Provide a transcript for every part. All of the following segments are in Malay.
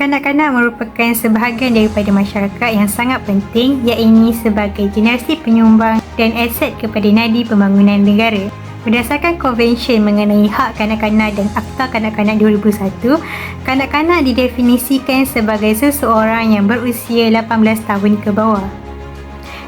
kanak-kanak merupakan sebahagian daripada masyarakat yang sangat penting, iaitu sebagai generasi penyumbang dan aset kepada nadi pembangunan negara. Berdasarkan Konvensyen mengenai Hak Kanak-kanak dan Akta Kanak-kanak 2001, kanak-kanak didefinisikan sebagai seseorang yang berusia 18 tahun ke bawah.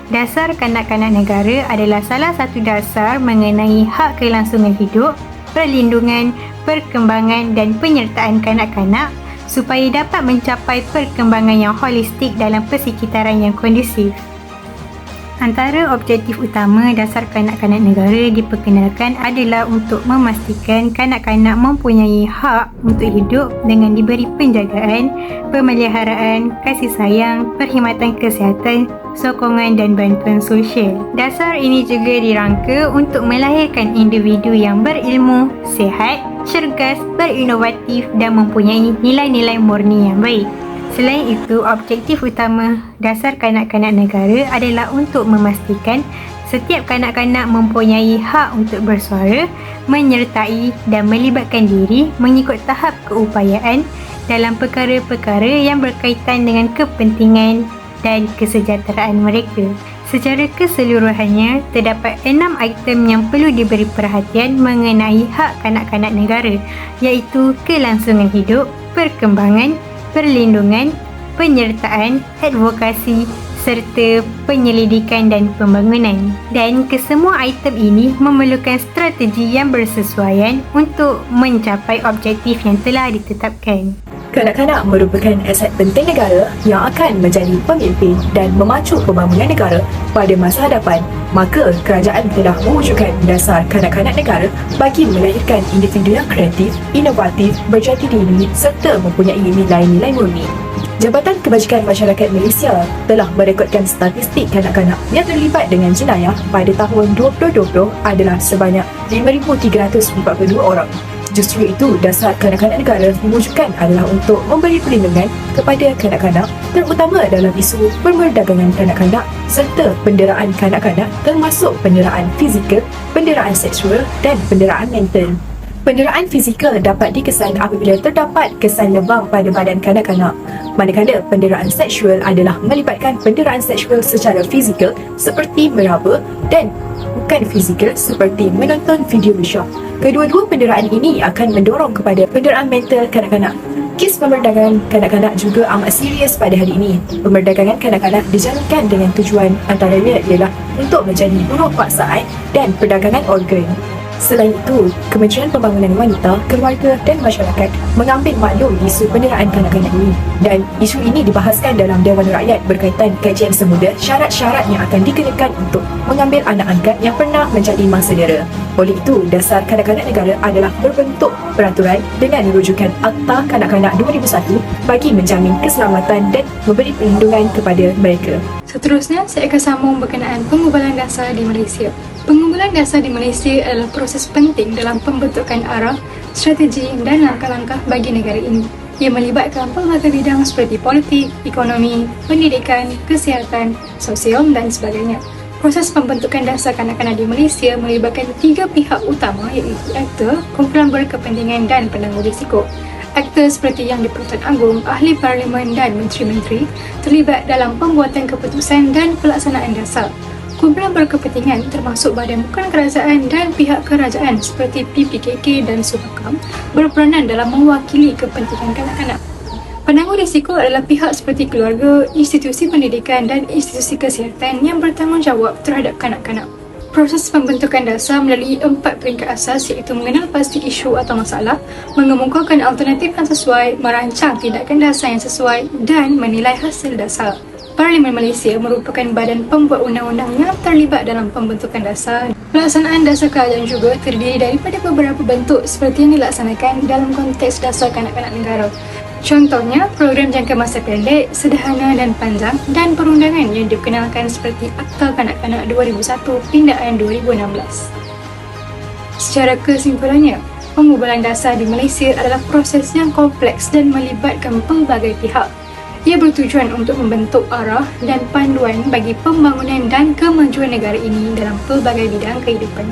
Dasar Kanak-kanak Negara adalah salah satu dasar mengenai hak kelangsungan hidup, perlindungan, perkembangan dan penyertaan kanak-kanak supaya dapat mencapai perkembangan yang holistik dalam persekitaran yang kondusif. Antara objektif utama Dasar Kanak-kanak Negara diperkenalkan adalah untuk memastikan kanak-kanak mempunyai hak untuk hidup dengan diberi penjagaan, pemeliharaan, kasih sayang, perkhidmatan kesihatan, sokongan dan bantuan sosial. Dasar ini juga dirangka untuk melahirkan individu yang berilmu, sihat, cergas, berinovatif dan mempunyai nilai-nilai murni yang baik. Selain itu, objektif utama Dasar Kanak-kanak Negara adalah untuk memastikan setiap kanak-kanak mempunyai hak untuk bersuara, menyertai dan melibatkan diri mengikut tahap keupayaan dalam perkara-perkara yang berkaitan dengan kepentingan dan kesejahteraan mereka. Secara keseluruhannya, terdapat 6 item yang perlu diberi perhatian mengenai hak kanak-kanak negara, iaitu kelangsungan hidup, perkembangan, perlindungan, penyertaan, advokasi serta penyelidikan dan pembangunan. Dan kesemua item ini memerlukan strategi yang bersesuaian untuk mencapai objektif yang telah ditetapkan. Kanak-kanak merupakan aset penting negara yang akan menjadi pemimpin dan memacu pembangunan negara pada masa hadapan. Maka, kerajaan telah mewujudkan Dasar Kanak-kanak Negara bagi melahirkan individu yang kreatif, inovatif, berjati diri serta mempunyai nilai-nilai murni. Jabatan Kebajikan Masyarakat Malaysia telah merekodkan statistik kanak-kanak yang terlibat dengan jenayah pada tahun 2020 adalah sebanyak 5,342 orang. Justru itu, Dasar Kanak-kanak Negara diwujudkan adalah untuk memberi perlindungan kepada kanak-kanak, terutama dalam isu perdagangan kanak-kanak serta penderaan kanak-kanak termasuk penderaan fizikal, penderaan seksual dan penderaan mental. Penderaan fizikal dapat dikesan apabila terdapat kesan lebam pada badan kanak-kanak, manakala penderaan seksual adalah melibatkan penderaan seksual secara fizikal seperti meraba dan bukan fizikal seperti menonton video mesya. Kedua-dua penderaan ini akan mendorong kepada penderaan mental kanak-kanak. Kes pemerdagangan kanak-kanak juga amat serius pada hari ini. Pemerdagangan kanak-kanak dijalankan dengan tujuan antaranya ialah untuk menjadi buruh paksaan dan perdagangan organ. Selain itu, Kementerian Pembangunan Wanita, Keluarga dan Masyarakat mengambil maklum isu penderaan kanak-kanak ini dan isu ini dibahaskan dalam Dewan Rakyat berkaitan kajian semula syarat-syarat yang akan dikenakan untuk mengambil anak angkat yang pernah menjadi mangsa dera. Oleh itu, Dasar Kanak-kanak Negara adalah berbentuk peraturan dengan rujukan Akta Kanak-kanak 2001 bagi menjamin keselamatan dan memberi perlindungan kepada mereka. Seterusnya, saya akan sambung berkenaan pengumpulan dasar di Malaysia. Pengumpulan dasar di Malaysia adalah proses penting dalam pembentukan arah, strategi dan langkah-langkah bagi negara ini. Ia melibatkan pelbagai bidang seperti politik, ekonomi, pendidikan, kesihatan, sosial dan sebagainya. Proses pembentukan dasar kanak-kanak di Malaysia melibatkan 3 pihak utama iaitu aktor, kumpulan berkepentingan dan penangguh risiko. Aktor seperti Yang di-Pertuan Agong, Ahli Parlimen dan Menteri-Menteri terlibat dalam pembuatan keputusan dan pelaksanaan dasar. Kumpulan berkepentingan termasuk badan bukan kerajaan dan pihak kerajaan seperti PPKK dan Subakam berperanan dalam mewakili kepentingan kanak-kanak. Penangguh risiko adalah pihak seperti keluarga, institusi pendidikan dan institusi kesihatan yang bertanggungjawab terhadap kanak-kanak. Proses pembentukan dasar melalui 4 peringkat asas iaitu mengenal pasti isu atau masalah, mengemukakan alternatif yang sesuai, merancang tindakan dasar yang sesuai dan menilai hasil dasar. Parlimen Malaysia merupakan badan pembuat undang-undang yang terlibat dalam pembentukan dasar. Pelaksanaan dasar kerajaan juga terdiri daripada beberapa bentuk seperti yang dilaksanakan dalam konteks dasar kanak-kanak negara. Contohnya, program jangka masa pendek, sederhana dan panjang dan perundangan yang dikenalkan seperti Akta Kanak-kanak 2001 Pindaan 2016. Secara kesimpulannya, pengumpulan dasar di Malaysia adalah proses yang kompleks dan melibatkan pelbagai pihak. Ia bertujuan untuk membentuk arah dan panduan bagi pembangunan dan kemajuan negara ini dalam pelbagai bidang kehidupan.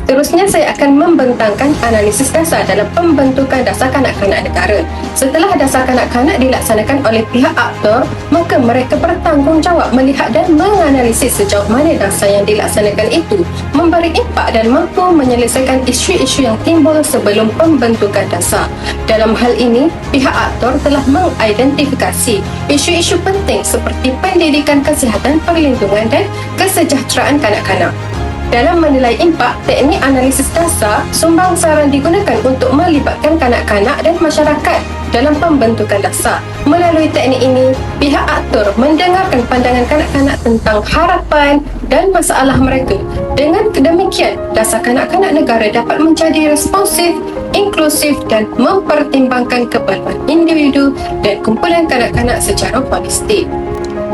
Seterusnya, saya akan membentangkan analisis dasar dalam pembentukan dasar kanak-kanak negara. Setelah dasar kanak-kanak dilaksanakan oleh pihak aktor, maka mereka bertanggungjawab melihat dan menganalisis sejauh mana dasar yang dilaksanakan itu memberi impak dan mampu menyelesaikan isu-isu yang timbul sebelum pembentukan dasar. Dalam hal ini, pihak aktor telah mengidentifikasi isu-isu penting seperti pendidikan, kesihatan, perlindungan dan kesejahteraan kanak-kanak. Dalam menilai impak, teknik analisis dasar sumbangsaran digunakan untuk melibatkan kanak-kanak dan masyarakat dalam pembentukan dasar. Melalui teknik ini, pihak aktor mendengarkan pandangan kanak-kanak tentang harapan dan masalah mereka. Dengan demikian, dasar kanak-kanak negara dapat menjadi responsif, inklusif dan mempertimbangkan keperluan individu dan kumpulan kanak-kanak secara holistik.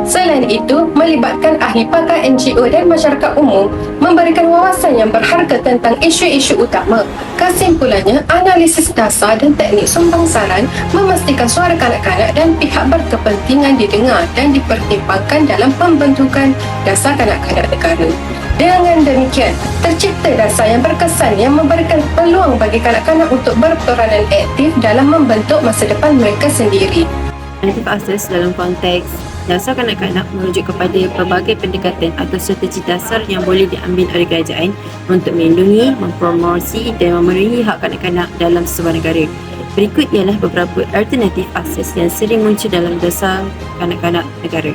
Selain itu, melibatkan ahli pakar NGO dan masyarakat umum memberikan wawasan yang berharga tentang isu-isu utama. Kesimpulannya, analisis dasar dan teknik sumbangsaran memastikan suara kanak-kanak dan pihak berkepentingan didengar dan dipertimbangkan dalam pembentukan dasar kanak-kanak negara. Dengan demikian, tercipta dasar yang berkesan yang memberikan peluang bagi kanak-kanak untuk berperanan aktif dalam membentuk masa depan mereka sendiri. Alternative asas dalam konteks dasar kanak-kanak merujuk kepada pelbagai pendekatan atau strategi dasar yang boleh diambil oleh kerajaan untuk melindungi, mempromosi dan memenuhi hak kanak-kanak dalam sebuah negara. Berikut ialah beberapa alternatif asas yang sering muncul dalam dasar kanak-kanak negara.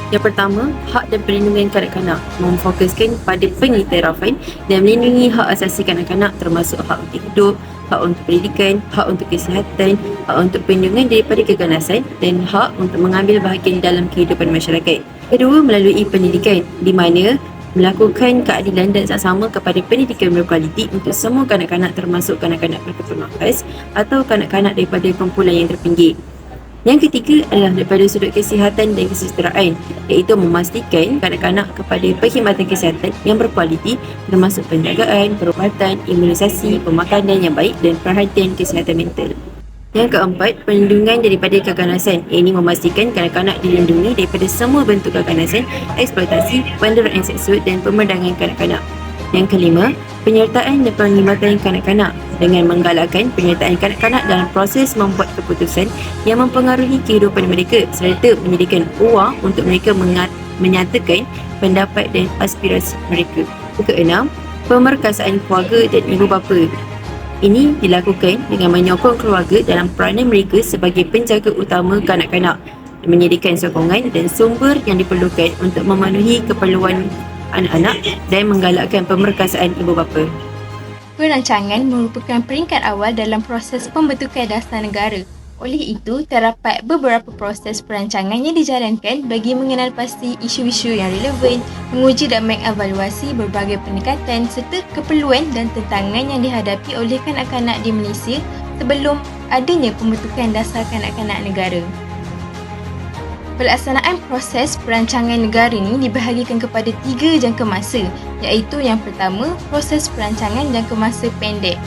Yang pertama, hak dan perlindungan kanak-kanak memfokuskan pada pengiktirafan dan melindungi hak asasi kanak-kanak termasuk hak untuk hidup, hak untuk pendidikan, hak untuk kesihatan, hak untuk perlindungan daripada keganasan dan hak untuk mengambil bahagian dalam kehidupan masyarakat. Kedua, melalui pendidikan di mana melakukan keadilan dan saksama kepada pendidikan berkualiti untuk semua kanak-kanak termasuk kanak-kanak berkeperluan khas atau kanak-kanak daripada kumpulan yang terpinggir. Yang ketiga adalah daripada sudut kesihatan dan kesejahteraan, iaitu memastikan kanak-kanak kepada perkhidmatan kesihatan yang berkualiti termasuk penjagaan, perubatan, imunisasi, pemakanan yang baik dan perhatian kesihatan mental. Yang keempat, perlindungan daripada keganasan. Ini memastikan kanak-kanak dilindungi daripada semua bentuk keganasan, eksploitasi, penderaan seksual dan pemandangan kanak-kanak. Yang kelima, penyertaan dan penglibatan kanak-kanak dengan menggalakkan penyertaan kanak-kanak dalam proses membuat keputusan yang mempengaruhi kehidupan mereka serta menyediakan ruang untuk mereka menyatakan pendapat dan aspirasi mereka. Keenam, pemerkasaan keluarga dan ibu bapa. Ini dilakukan dengan menyokong keluarga dalam peranan mereka sebagai penjaga utama kanak-kanak, menyediakan sokongan dan sumber yang diperlukan untuk memenuhi keperluan anak-anak dan menggalakkan pemerkasaan ibu bapa. Perancangan merupakan peringkat awal dalam proses pembentukan dasar negara. Oleh itu, terdapat beberapa proses perancangan yang dijalankan bagi mengenal pasti isu-isu yang relevan, menguji dan mengevaluasi berbagai pendekatan serta keperluan dan tantangan yang dihadapi oleh kanak-kanak di Malaysia sebelum adanya pembentukan dasar kanak-kanak negara. Pelaksanaan proses perancangan negara ini dibahagikan kepada 3 jangka masa, iaitu yang pertama, proses perancangan jangka masa pendek.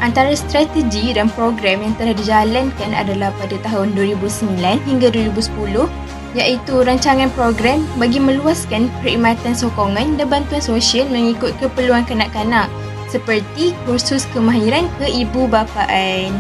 Antara strategi dan program yang telah dijalankan adalah pada tahun 2009 hingga 2010, iaitu rancangan program bagi meluaskan perkhidmatan sokongan dan bantuan sosial mengikut keperluan kanak-kanak seperti kursus kemahiran keibubapaan.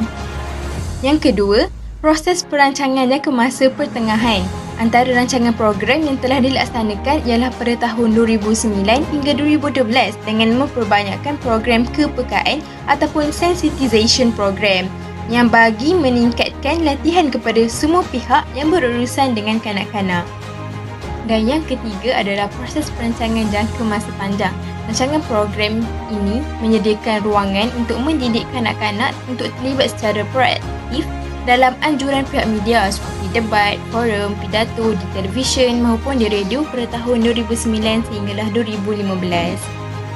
Yang kedua, proses perancangan jangka masa pertengahan. Antara rancangan program yang telah dilaksanakan ialah pada tahun 2009 hingga 2012 dengan memperbanyakkan program kepekaan ataupun sensitization program yang bagi meningkatkan latihan kepada semua pihak yang berurusan dengan kanak-kanak. Dan yang ketiga adalah proses perancangan jangka masa panjang. Rancangan program ini menyediakan ruangan untuk mendidik kanak-kanak untuk terlibat secara proaktif dalam anjuran pihak media seperti debat, forum, pidato di televisyen maupun di radio pada tahun 2009 sehinggalah 2015.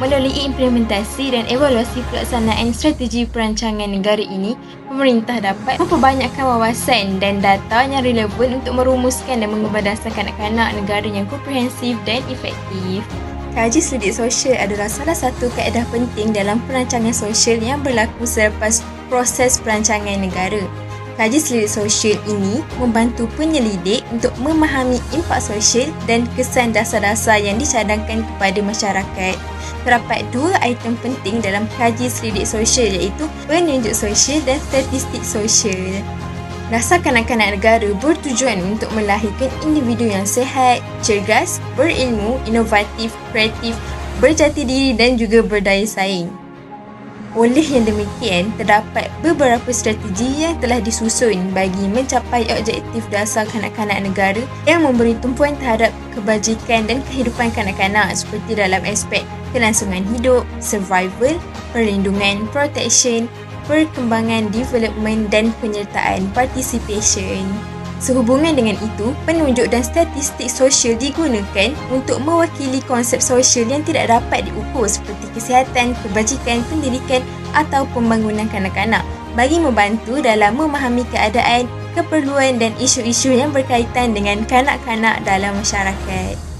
Melalui implementasi dan evaluasi pelaksanaan strategi perancangan negara ini, pemerintah dapat memperbanyakkan wawasan dan data yang relevan untuk merumuskan dan mengubah dasar kanak-kanak negara yang komprehensif dan efektif. Kaji sedik sosial adalah salah satu kaedah penting dalam perancangan sosial yang berlaku selepas proses perancangan negara. Kaji selidik sosial ini membantu penyelidik untuk memahami impak sosial dan kesan dasar-dasar yang dicadangkan kepada masyarakat. Terdapat dua item penting dalam kaji selidik sosial iaitu penunjuk sosial dan statistik sosial. Dasar kanak-kanak negara bertujuan untuk melahirkan individu yang sihat, cergas, berilmu, inovatif, kreatif, berjati diri dan juga berdaya saing. Oleh yang demikian, terdapat beberapa strategi yang telah disusun bagi mencapai objektif dasar kanak-kanak negara yang memberi tumpuan terhadap kebajikan dan kehidupan kanak-kanak seperti dalam aspek kelangsungan hidup, survival, perlindungan, protection, perkembangan, development dan penyertaan participation. Sehubungan dengan itu, penunjuk dan statistik sosial digunakan untuk mewakili konsep sosial yang tidak dapat diukur seperti kesihatan, kebajikan, pendidikan atau pembangunan kanak-kanak bagi membantu dalam memahami keadaan, keperluan dan isu-isu yang berkaitan dengan kanak-kanak dalam masyarakat.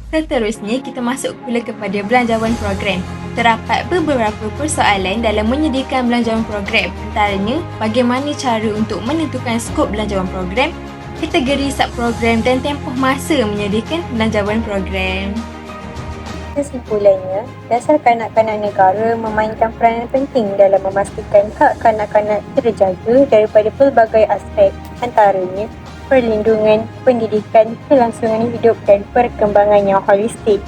Seterusnya, kita masuk pula kepada belanjawan program. Terdapat beberapa persoalan dalam menyediakan belanjawan program, antaranya bagaimana cara untuk menentukan skop belanjawan program, kategori subprogram dan tempoh masa menyediakan belanjawan program. Kesimpulannya, dasar kanak-kanak negara memainkan peranan penting dalam memastikan hak kanak-kanak terjaga daripada pelbagai aspek, antaranya perlindungan, pendidikan, kelangsungan hidup dan perkembangan yang holistik.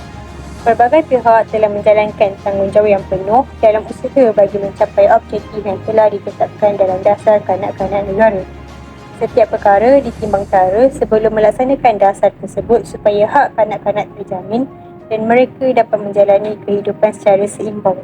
Berbagai pihak telah menjalankan tanggungjawab yang penuh dalam usaha bagi mencapai objektif yang telah ditetapkan dalam dasar kanak-kanak negara. Setiap perkara ditimbang tara sebelum melaksanakan dasar tersebut supaya hak kanak-kanak terjamin dan mereka dapat menjalani kehidupan secara seimbang.